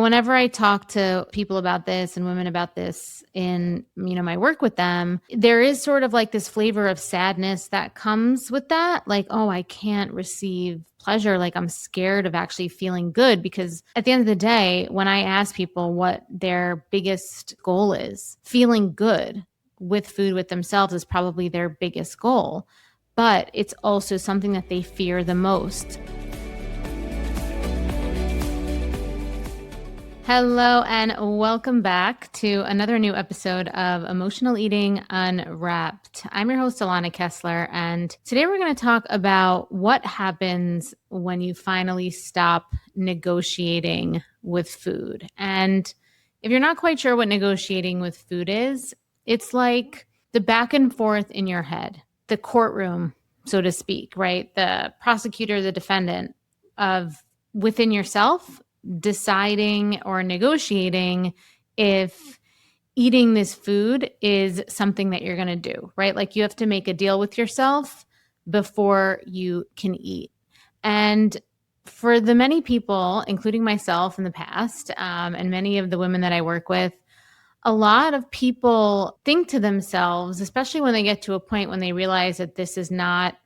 Whenever I talk to people about this and women about this in, my work with them, there is sort of like this flavor of sadness that comes with that. Like, oh, I can't receive pleasure. Like I'm scared of actually feeling good because at the end of the day, when I ask people what their biggest goal is, feeling good with food with themselves is probably their biggest goal, but it's also something that they fear the most. Hello and welcome back to another new episode of Emotional Eating Unwrapped. I'm your host, Alana Kessler, and today we're going to talk about what happens when you finally stop negotiating with food. And if you're not quite sure what negotiating with food is, it's like the back and forth in your head, the courtroom, so to speak, right? The prosecutor, the defendant of within yourself deciding or negotiating if eating this food is something that you're going to do, right? Like you have to make a deal with yourself before you can eat. And for the many people, including myself in the past, and many of the women that I work with, a lot of people think to themselves, especially when they get to a point when they realize that this is not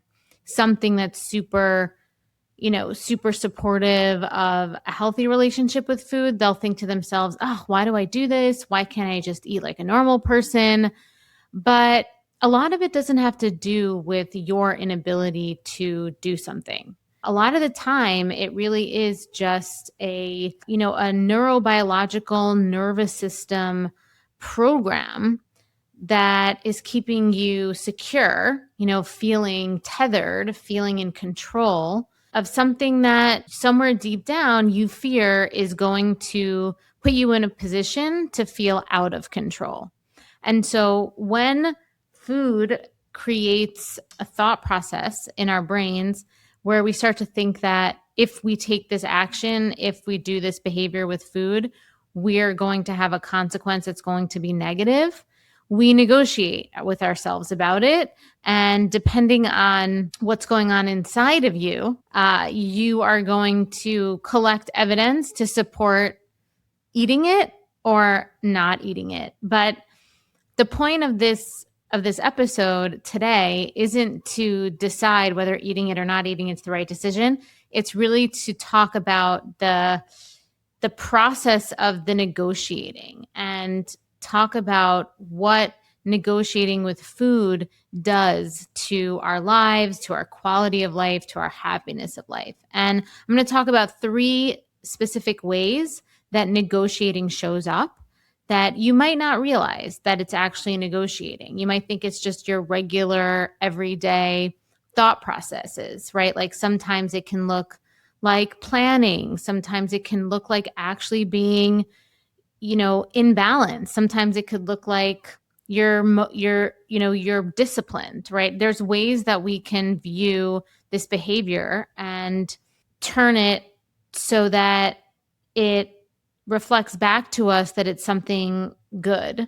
something that's super supportive of a healthy relationship with food, they'll think to themselves, oh, why do I do this? Why can't I just eat like a normal person? But a lot of it doesn't have to do with your inability to do something. A lot of the time, it really is just a neurobiological nervous system program that is keeping you secure, feeling tethered, feeling in control of something that somewhere deep down you fear is going to put you in a position to feel out of control. And so when food creates a thought process in our brains where we start to think that if we take this action, if we do this behavior with food, we're going to have a consequence that's going to be negative, we negotiate with ourselves about it. And depending on what's going on inside of you, you are going to collect evidence to support eating it or not eating it. But the point of this episode today isn't to decide whether eating it or not eating it's the right decision. It's really to talk about the process of the negotiating and talk about what negotiating with food does to our lives, to our quality of life, to our happiness of life. And I'm going to talk about 3 specific ways that negotiating shows up that you might not realize that it's actually negotiating. You might think it's just your regular, everyday thought processes, right? Like sometimes it can look like planning. Sometimes it can look like actually being in balance. Sometimes it could look like you're disciplined, right? There's ways that we can view this behavior and turn it so that it reflects back to us that it's something good.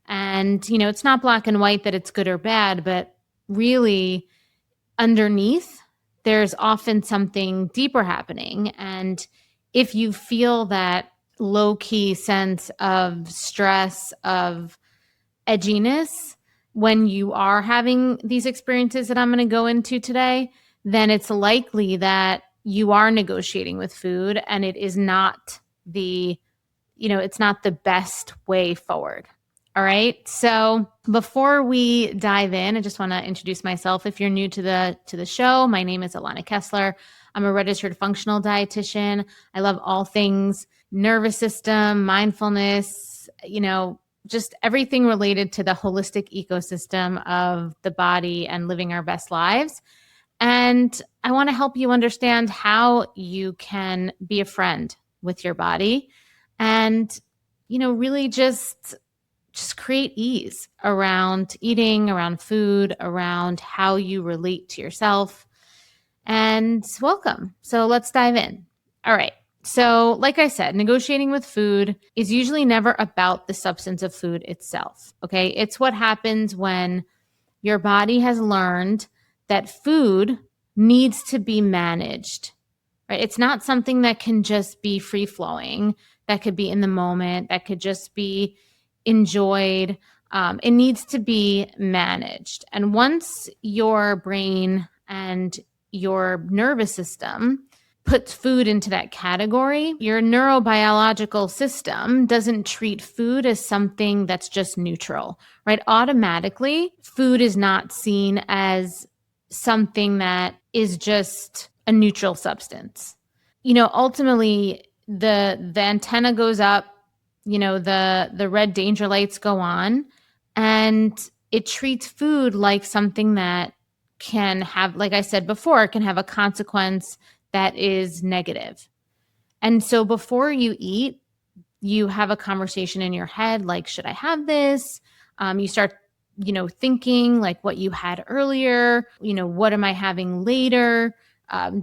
And, it's not black and white that it's good or bad, but really underneath, there's often something deeper happening. And if you feel that low-key sense of stress, of edginess, when you are having these experiences that I'm going to go into today, then it's likely that you are negotiating with food and it is not it's not the best way forward. All right. So before we dive in, I just want to introduce myself. If you're new to the show, my name is Alana Kessler. I'm a registered functional dietitian. I love all things nervous system, mindfulness, just everything related to the holistic ecosystem of the body and living our best lives. And I want to help you understand how you can be a friend with your body and, really just create ease around eating, around food, around how you relate to yourself. And welcome. So let's dive in. All right. So like I said, negotiating with food is usually never about the substance of food itself. Okay. It's what happens when your body has learned that food needs to be managed, right? It's not something that can just be free flowing. that could be in the moment, that could just be enjoyed. It needs to be managed. And once your brain and your nervous system puts food into that category, your neurobiological system doesn't treat food as something that's just neutral, right? Automatically, food is not seen as something that is just a neutral substance. Ultimately, the antenna goes up, the red danger lights go on, and it treats food like something that can have, like I said before, can have a consequence that is negative. And so before you eat, you have a conversation in your head like, should I have this? You start, thinking like what you had earlier, what am I having later?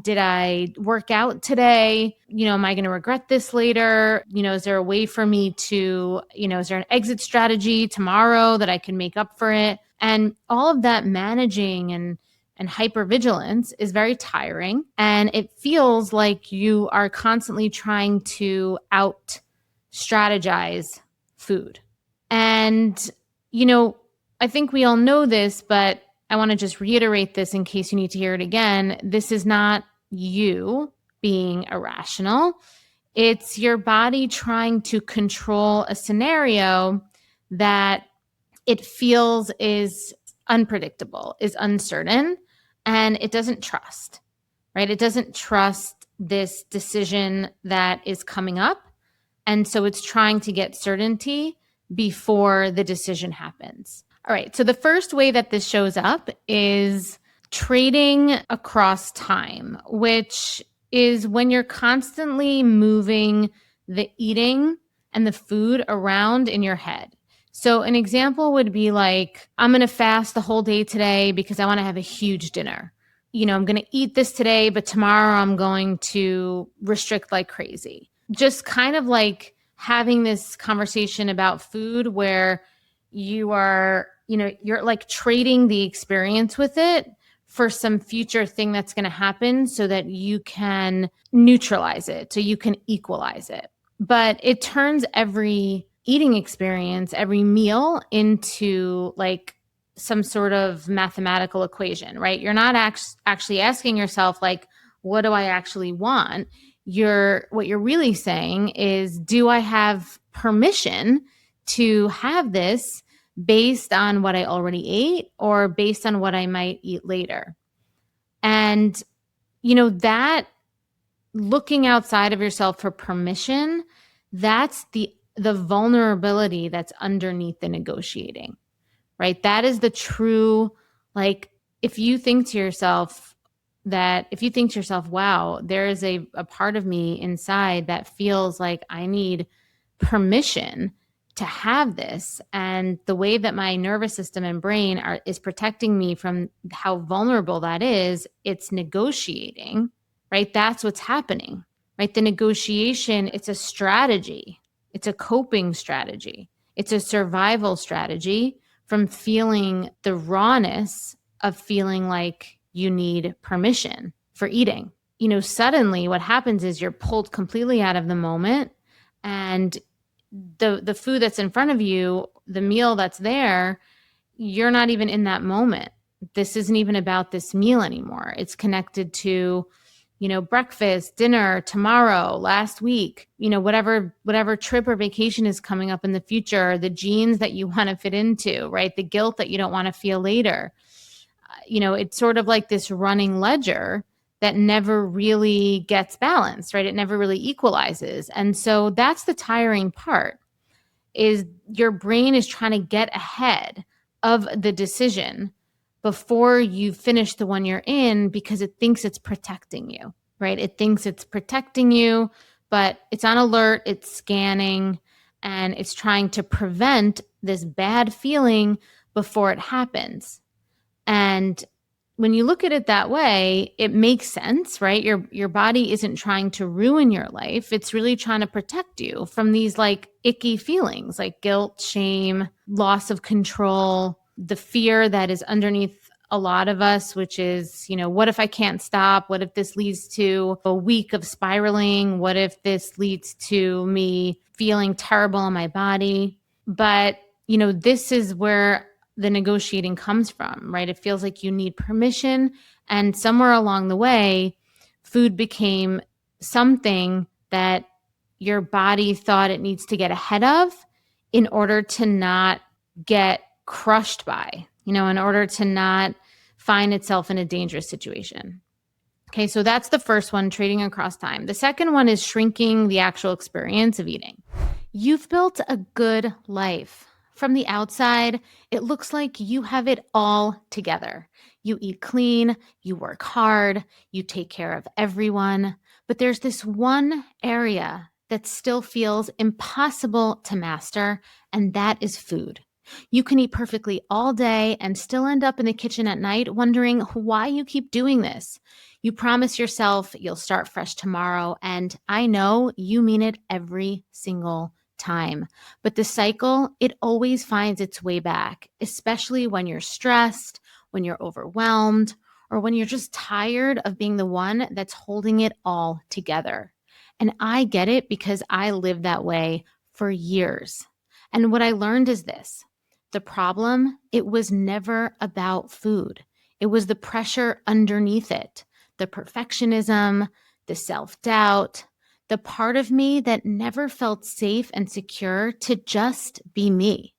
Did I work out today? Am I going to regret this later? Is there a way for me to, is there an exit strategy tomorrow that I can make up for it? And all of that managing and hypervigilance is very tiring. And it feels like you are constantly trying to out strategize food. And, I think we all know this, but I want to just reiterate this in case you need to hear it again. This is not you being irrational. It's your body trying to control a scenario that it feels is unpredictable, is uncertain, and it doesn't trust, right? It doesn't trust this decision that is coming up. And so it's trying to get certainty before the decision happens. All right. So the first way that this shows up is trading across time, which is when you're constantly moving the eating and the food around in your head. So an example would be like, I'm going to fast the whole day today because I want to have a huge dinner. I'm going to eat this today, but tomorrow I'm going to restrict like crazy. Just kind of like having this conversation about food where you are, you're like trading the experience with it for some future thing that's going to happen so that you can neutralize it, so you can equalize it. But it turns every eating experience, every meal into like some sort of mathematical equation, right? You're not actually asking yourself like, what do I actually want? What you're really saying is, do I have permission to have this based on what I already ate or based on what I might eat later? And, that looking outside of yourself for permission, that's the vulnerability that's underneath the negotiating, right? That is the true, like, if you think to yourself, wow, there is a part of me inside that feels like I need permission to have this. And the way that my nervous system and brain is protecting me from how vulnerable that is, it's negotiating, right? That's what's happening, right? The negotiation, it's a strategy. It's a coping strategy. It's a survival strategy from feeling the rawness of feeling like you need permission for eating. Suddenly what happens is you're pulled completely out of the moment, and the food that's in front of you, the meal that's there, you're not even in that moment. This isn't even about this meal anymore. It's connected to, breakfast, dinner, tomorrow, last week, whatever trip or vacation is coming up in the future, the jeans that you want to fit into, right? The guilt that you don't want to feel later. It's sort of like this running ledger that never really gets balanced, right? It never really equalizes. And so that's the tiring part, is your brain is trying to get ahead of the decision before you finish the one you're in because it thinks it's protecting you, right? It thinks it's protecting you, but it's on alert, it's scanning, and it's trying to prevent this bad feeling before it happens. And when you look at it that way, it makes sense, right? Your body isn't trying to ruin your life. It's really trying to protect you from these like icky feelings like guilt, shame, loss of control, the fear that is underneath a lot of us, which is, what if I can't stop? What if this leads to a week of spiraling? What if this leads to me feeling terrible in my body? But, this is where the negotiating comes from, right? It feels like you need permission. And somewhere along the way, food became something that your body thought it needs to get ahead of in order to not get crushed by, in order to not find itself in a dangerous situation. Okay, so that's the first one, trading across time. The second one is shrinking the actual experience of eating. You've built a good life. From the outside, it looks like you have it all together. You eat clean, you work hard, you take care of everyone. But there's this one area that still feels impossible to master, and that is food. You can eat perfectly all day and still end up in the kitchen at night wondering why you keep doing this. You promise yourself you'll start fresh tomorrow, and I know you mean it every single time. But the cycle, it always finds its way back, especially when you're stressed, when you're overwhelmed, or when you're just tired of being the one that's holding it all together. And I get it because I lived that way for years. And what I learned is this: the problem, it was never about food. It was the pressure underneath it, the perfectionism, the self-doubt, the part of me that never felt safe and secure to just be me.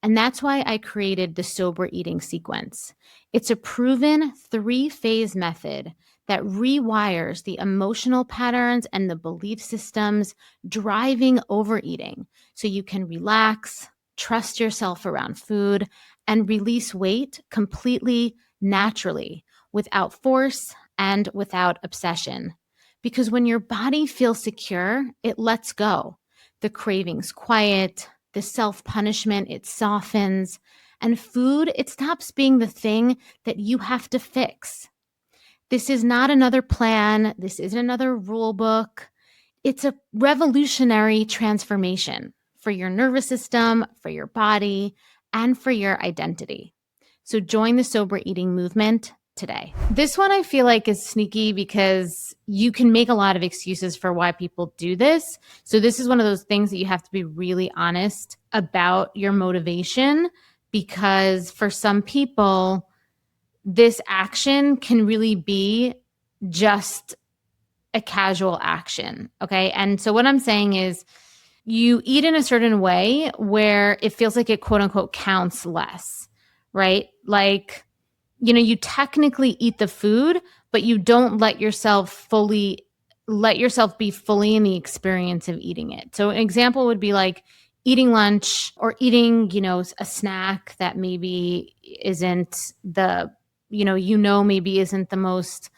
And that's why I created the sober eating sequence. It's a proven 3-phase method that rewires the emotional patterns and the belief systems driving overeating so you can relax, trust yourself around food, and release weight completely naturally, without force and without obsession. Because when your body feels secure, it lets go. The cravings quiet, the self-punishment, it softens, and food, it stops being the thing that you have to fix. This is not another plan. This isn't another rule book. It's a revolutionary transformation for your nervous system, for your body, and for your identity. So join the sober eating movement today. This one I feel like is sneaky because you can make a lot of excuses for why people do this. So this is one of those things that you have to be really honest about your motivation, because for some people, this action can really be just a casual action. Okay. And so what I'm saying is you eat in a certain way where it feels like it quote unquote counts less, right? Like, you technically eat the food, but you don't let yourself be fully in the experience of eating it. So an example would be like eating lunch or eating, a snack that maybe isn't maybe isn't the most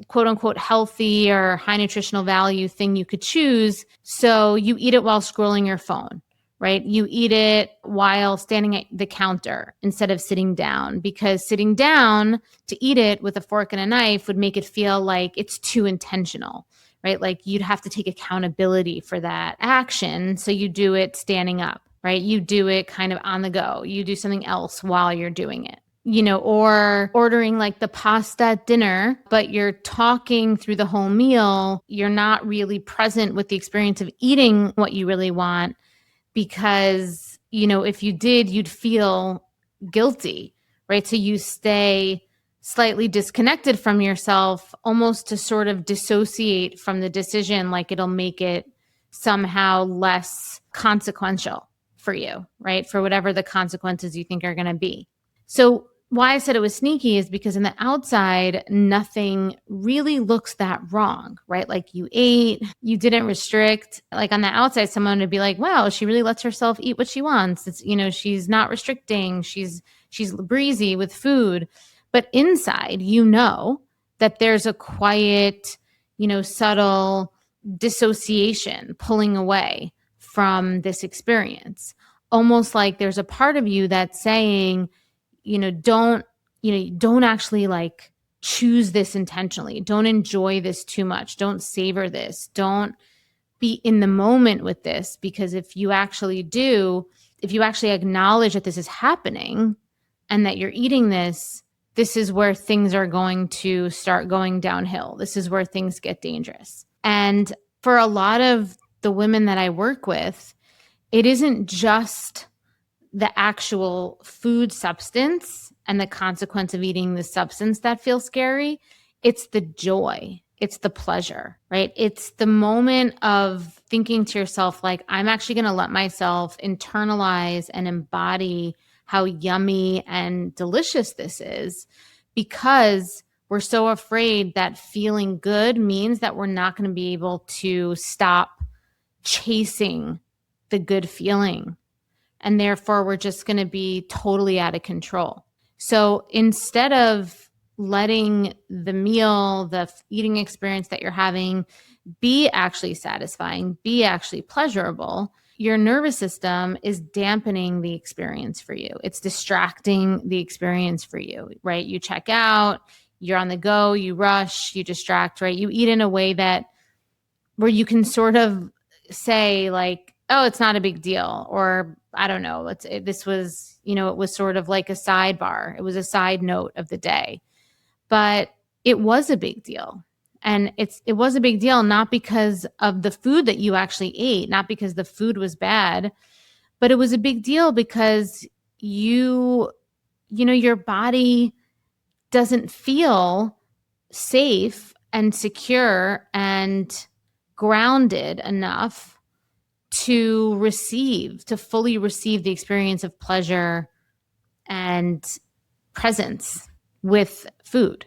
quote unquote healthy or high nutritional value thing you could choose. So you eat it while scrolling your phone, right? You eat it while standing at the counter instead of sitting down, because sitting down to eat it with a fork and a knife would make it feel like it's too intentional, right? Like you'd have to take accountability for that action. So you do it standing up, right? You do it kind of on the go. You do something else while you're doing it. Or ordering like the pasta at dinner, but you're talking through the whole meal. You're not really present with the experience of eating what you really want, because, if you did, you'd feel guilty, right? So you stay slightly disconnected from yourself, almost to sort of dissociate from the decision, like it'll make it somehow less consequential for you, right? For whatever the consequences you think are going to be. So why I said it was sneaky is because on the outside, nothing really looks that wrong, right? Like you ate, you didn't restrict. Like on the outside, someone would be like, wow, she really lets herself eat what she wants. It's, she's not restricting. She's breezy with food. But inside, that there's a quiet, subtle dissociation pulling away from this experience. Almost like there's a part of you that's saying, don't actually like choose this intentionally. Don't enjoy this too much. Don't savor this. Don't be in the moment with this, because if you actually acknowledge that this is happening and that you're eating this, this is where things are going to start going downhill. This is where things get dangerous. And for a lot of the women that I work with, it isn't just the actual food substance and the consequence of eating the substance that feels scary. It's the joy. It's the pleasure, right? It's the moment of thinking to yourself, like, I'm actually going to let myself internalize and embody how yummy and delicious this is, because we're so afraid that feeling good means that we're not going to be able to stop chasing the good feeling. And therefore, we're just going to be totally out of control. So instead of letting the meal, the eating experience that you're having be actually satisfying, be actually pleasurable, your nervous system is dampening the experience for you. It's distracting the experience for you, right? You check out, you're on the go, you rush, you distract, right? You eat in a way that where you can sort of say like, oh, it's not a big deal. Or I don't know, this was, it was sort of like a sidebar. It was a side note of the day, but it was a big deal. And it was a big deal, not because of the food that you actually ate, not because the food was bad, but it was a big deal because your body doesn't feel safe and secure and grounded enough to fully receive the experience of pleasure and presence with food.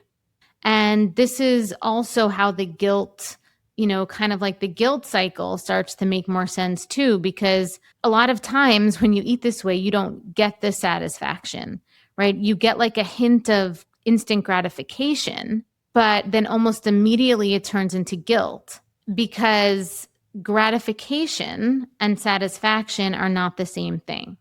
And this is also how the guilt, kind of like the guilt cycle starts to make more sense too, because a lot of times when you eat this way, you don't get the satisfaction, right? You get like a hint of instant gratification, but then almost immediately it turns into guilt, because gratification and satisfaction are not the same thing,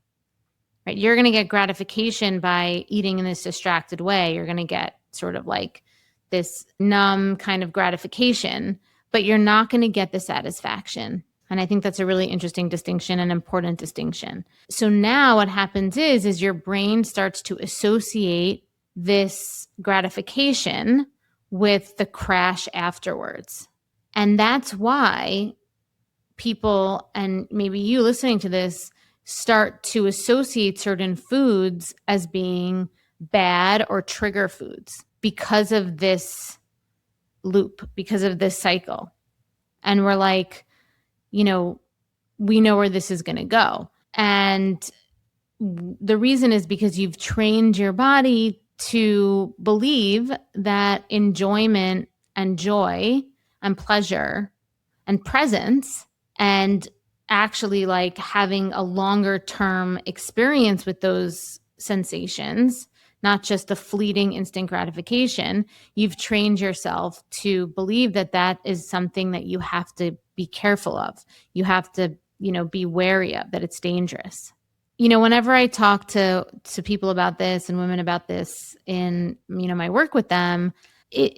right? You're going to get gratification by eating in this distracted way. You're going to get sort of like this numb kind of gratification, but you're not going to get the satisfaction. And I think that's a really interesting distinction, an important distinction. So now what happens is your brain starts to associate this gratification with the crash afterwards. And that's why people, and maybe you listening to this, start to associate certain foods as being bad or trigger foods because of this loop, because of this cycle. And we're like, we know where this is going to go. And the reason is because you've trained your body to believe that enjoyment and joy and pleasure and presence and actually like having a longer term experience with those sensations, not just the fleeting instant gratification, you've trained yourself to believe that that is something that you have to be careful of. You have to, be wary of, that it's dangerous. Whenever I talk to people about this and women about this in, my work with them,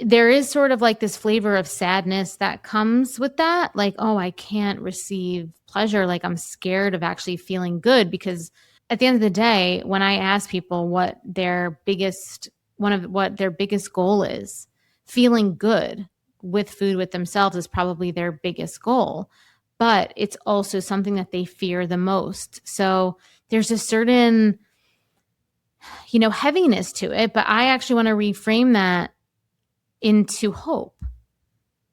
there is sort of like this flavor of sadness that comes with that. Like, oh, I can't receive pleasure. Like I'm scared of actually feeling good, because at the end of the day, when I ask people what their biggest goal is, feeling good with food with themselves is probably their biggest goal, but it's also something that they fear the most. So there's a certain, heaviness to it, but I actually want to reframe that into hope,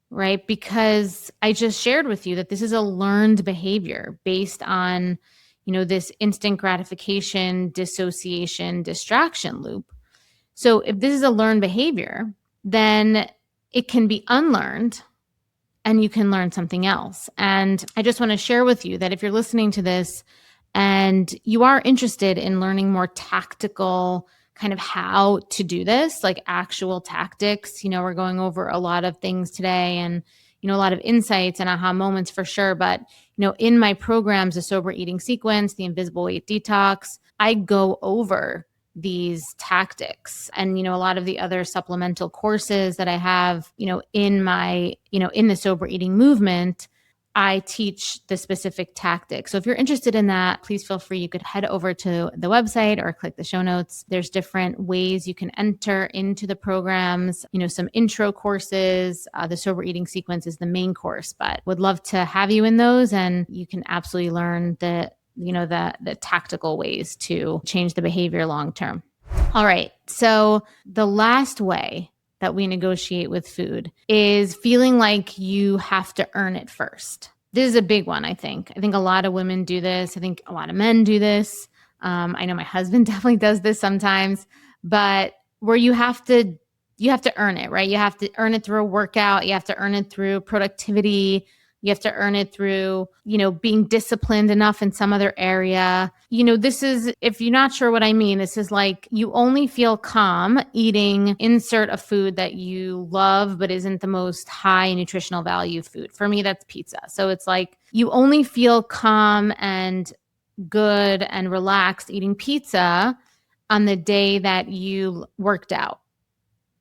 right? Because I just shared with you that this is a learned behavior based on, this instant gratification, dissociation, distraction loop. So if this is a learned behavior, then it can be unlearned and you can learn something else. And I just want to share with you that if you're listening to this and you are interested in learning more tactical kind of how to do this, like actual tactics, we're going over a lot of things today and, a lot of insights and aha moments for sure. But, in my programs, the Sober Eating Sequence, the Invisible Weight Detox, I go over these tactics and, a lot of the other supplemental courses that I have, in my, in the sober eating movement I teach the specific tactic. So if you're interested in that, please feel free. You could head over to the website or click the show notes. There's different ways you can enter into the programs, some intro courses. The sober eating sequence is the main course, but would love to have you in those, and you can absolutely learn the tactical ways to change the behavior long term. All right. So the last way that we negotiate with food is feeling like you have to earn it first. This is a big one, I think. I think a lot of women do this. I think a lot of men do this. I know my husband definitely does this sometimes, but where you have to earn it, right? You have to earn it through a workout. You have to earn it through productivity. You have to earn it through, being disciplined enough in some other area. This is, if you're not sure what I mean, this is like you only feel calm eating insert a food that you love, but isn't the most high nutritional value food. For me, that's pizza. So it's like you only feel calm and good and relaxed eating pizza on the day that you worked out,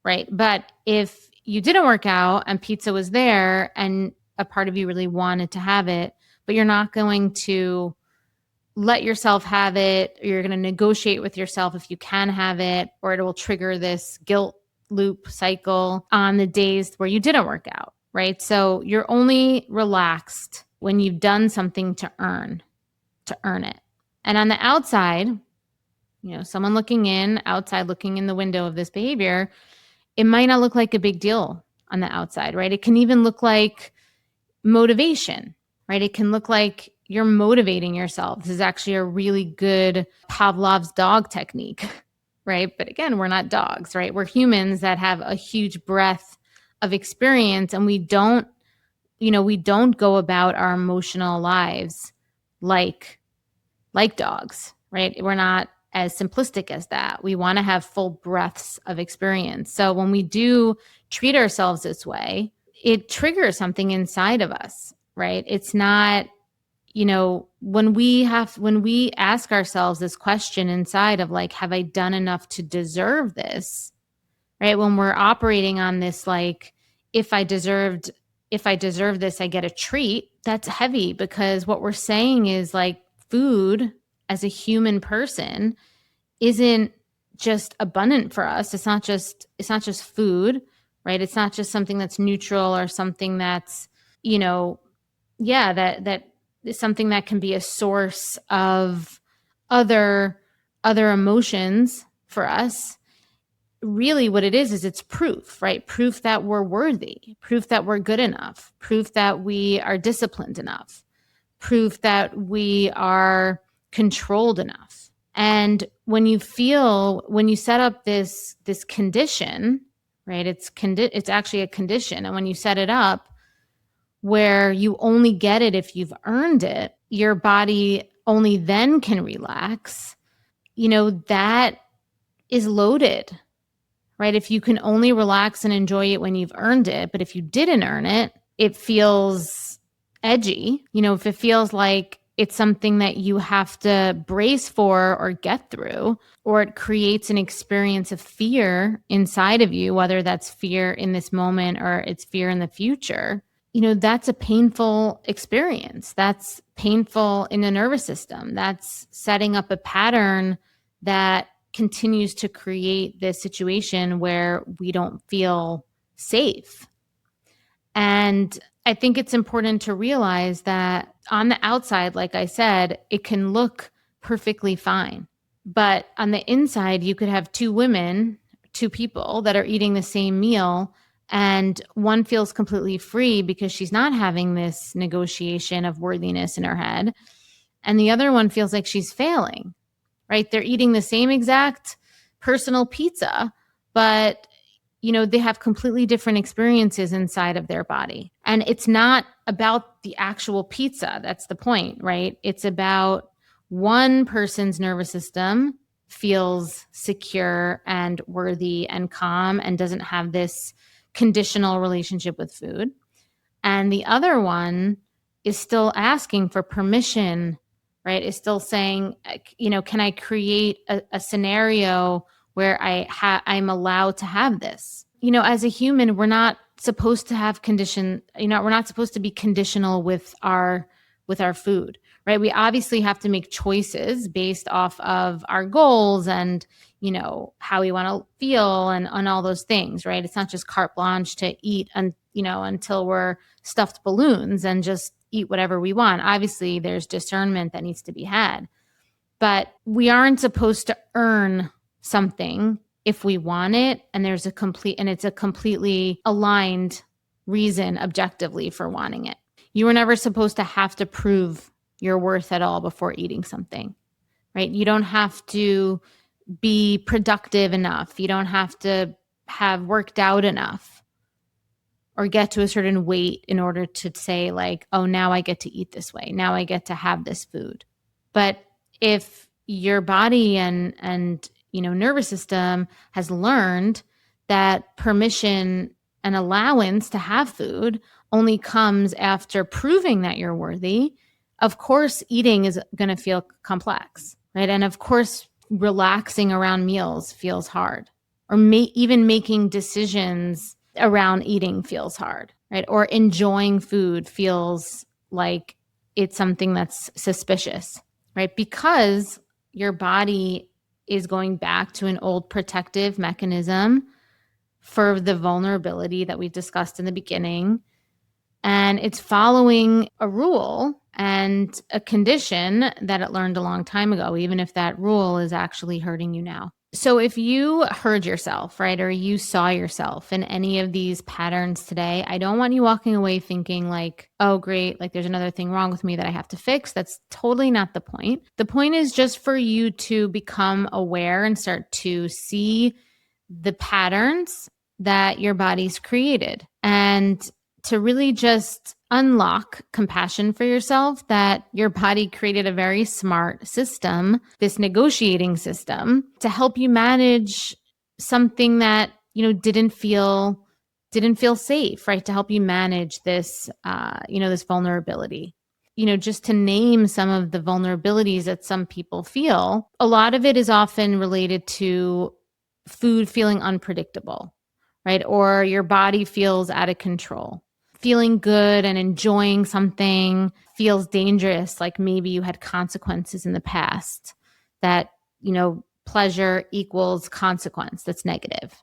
right? But if you didn't work out and pizza was there and a part of you really wanted to have it, but you're not going to let yourself have it, or you're going to negotiate with yourself if you can have it, or it will trigger this guilt loop cycle on the days where you didn't work out, right? So you're only relaxed when you've done something to earn it. And on the outside, someone looking in, outside looking in the window of this behavior, it might not look like a big deal on the outside, right? It can even look like motivation, right? It can look like you're motivating yourself. This is actually a really good Pavlov's dog technique, right? But again, we're not dogs, right? We're humans that have a huge breadth of experience, and we don't go about our emotional lives like dogs, right? We're not as simplistic as that. We want to have full breadths of experience. So when we do treat ourselves this way, it triggers something inside of us, right? It's not, when we ask ourselves this question inside of like, have I done enough to deserve this, right? When we're operating on this, like, if I deserve this, I get a treat. That's heavy, because what we're saying is like food as a human person isn't just abundant for us. It's not just food, right? It's not just something that's neutral or something that's, that is something that can be a source of other emotions for us. Really what it is it's proof, right? Proof that we're worthy, proof that we're good enough, proof that we are disciplined enough, proof that we are controlled enough. And when you set up this condition, right? It's actually a condition. And when you set it up where you only get it if you've earned it, your body only then can relax, that is loaded, right? If you can only relax and enjoy it when you've earned it, but if you didn't earn it, it feels edgy. If it feels like it's something that you have to brace for or get through, or it creates an experience of fear inside of you, whether that's fear in this moment or it's fear in the future, that's a painful experience. That's painful in the nervous system. That's setting up a pattern that continues to create this situation where we don't feel safe. And I think it's important to realize that on the outside, like I said, it can look perfectly fine. But on the inside, you could have two people that are eating the same meal, and one feels completely free because she's not having this negotiation of worthiness in her head. And the other one feels like she's failing, right? They're eating the same exact personal pizza, but they have completely different experiences inside of their body. And it's not about the actual pizza. That's the point, right? It's about one person's nervous system feels secure and worthy and calm and doesn't have this conditional relationship with food. And the other one is still asking for permission, right? Is still saying, can I create a scenario where I'm allowed to have this? As a human, we're not supposed to have we're not supposed to be conditional with our food, right? We obviously have to make choices based off of our goals and, how we want to feel and on all those things, right? It's not just carte blanche to eat until we're stuffed balloons and just eat whatever we want. Obviously, there's discernment that needs to be had, but we aren't supposed to earn something if we want it, and it's a completely aligned reason objectively for wanting it. You were never supposed to have to prove your worth at all before eating something, right? You don't have to be productive enough. You don't have to have worked out enough or get to a certain weight in order to say like, oh, now I get to eat this way. Now I get to have this food. But if your body and nervous system has learned that permission and allowance to have food only comes after proving that you're worthy, of course, eating is going to feel complex, right? And of course, relaxing around meals feels hard, or even making decisions around eating feels hard, right? Or enjoying food feels like it's something that's suspicious, right? Because your body is going back to an old protective mechanism for the vulnerability that we discussed in the beginning. And it's following a rule and a condition that it learned a long time ago, even if that rule is actually hurting you now. So if you heard yourself, right, or you saw yourself in any of these patterns today, I don't want you walking away thinking like, oh, great, like there's another thing wrong with me that I have to fix. That's totally not the point. The point is just for you to become aware and start to see the patterns that your body's created, and to really just unlock compassion for yourself that your body created a very smart system, this negotiating system, to help you manage something that, didn't feel safe, right? To help you manage this, this vulnerability. Just to name some of the vulnerabilities that some people feel, a lot of it is often related to food feeling unpredictable, right? Or your body feels out of control. Feeling good and enjoying something feels dangerous, like maybe you had consequences in the past that, pleasure equals consequence that's negative,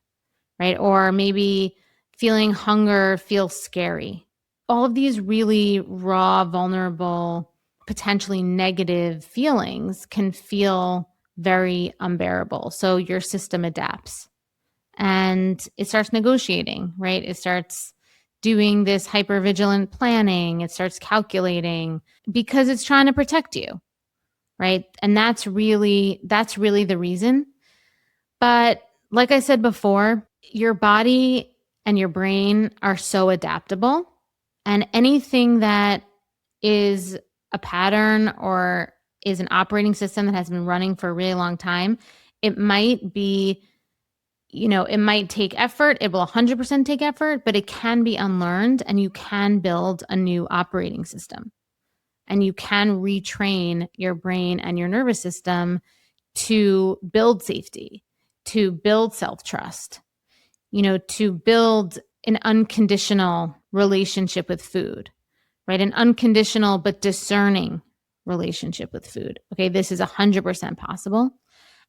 right? Or maybe feeling hunger feels scary. All of these really raw, vulnerable, potentially negative feelings can feel very unbearable. So your system adapts and it starts negotiating, right? It starts doing this hypervigilant planning. It starts calculating because it's trying to protect you, right? And that's really the reason. But like I said before, your body and your brain are so adaptable, and anything that is a pattern or is an operating system that has been running for a really long time, it might be it might take effort. It will 100% take effort, but it can be unlearned, and you can build a new operating system, and you can retrain your brain and your nervous system to build safety, to build self-trust, to build an unconditional relationship with food, right? An unconditional but discerning relationship with food. Okay, this is 100% possible.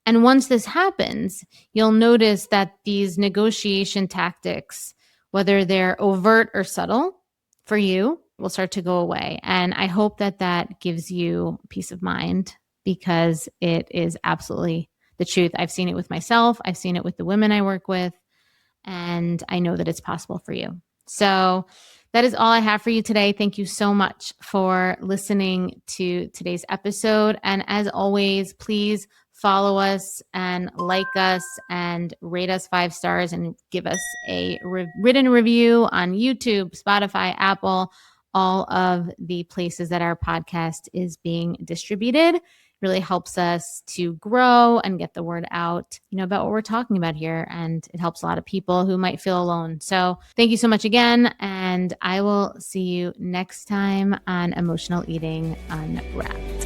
And once this happens, you'll notice that these negotiation tactics, whether they're overt or subtle for you, will start to go away. And I hope that that gives you peace of mind, because it is absolutely the truth. I've seen it with myself. I've seen it with the women I work with, and I know that it's possible for you. So that is all I have for you today. Thank you so much for listening to today's episode. And as always, please follow us and like us and rate us 5 stars and give us a written review on YouTube, Spotify, Apple, all of the places that our podcast is being distributed. Really helps us to grow and get the word out, about what we're talking about here. And it helps a lot of people who might feel alone. So thank you so much again. And I will see you next time on Emotional Eating Unwrapped.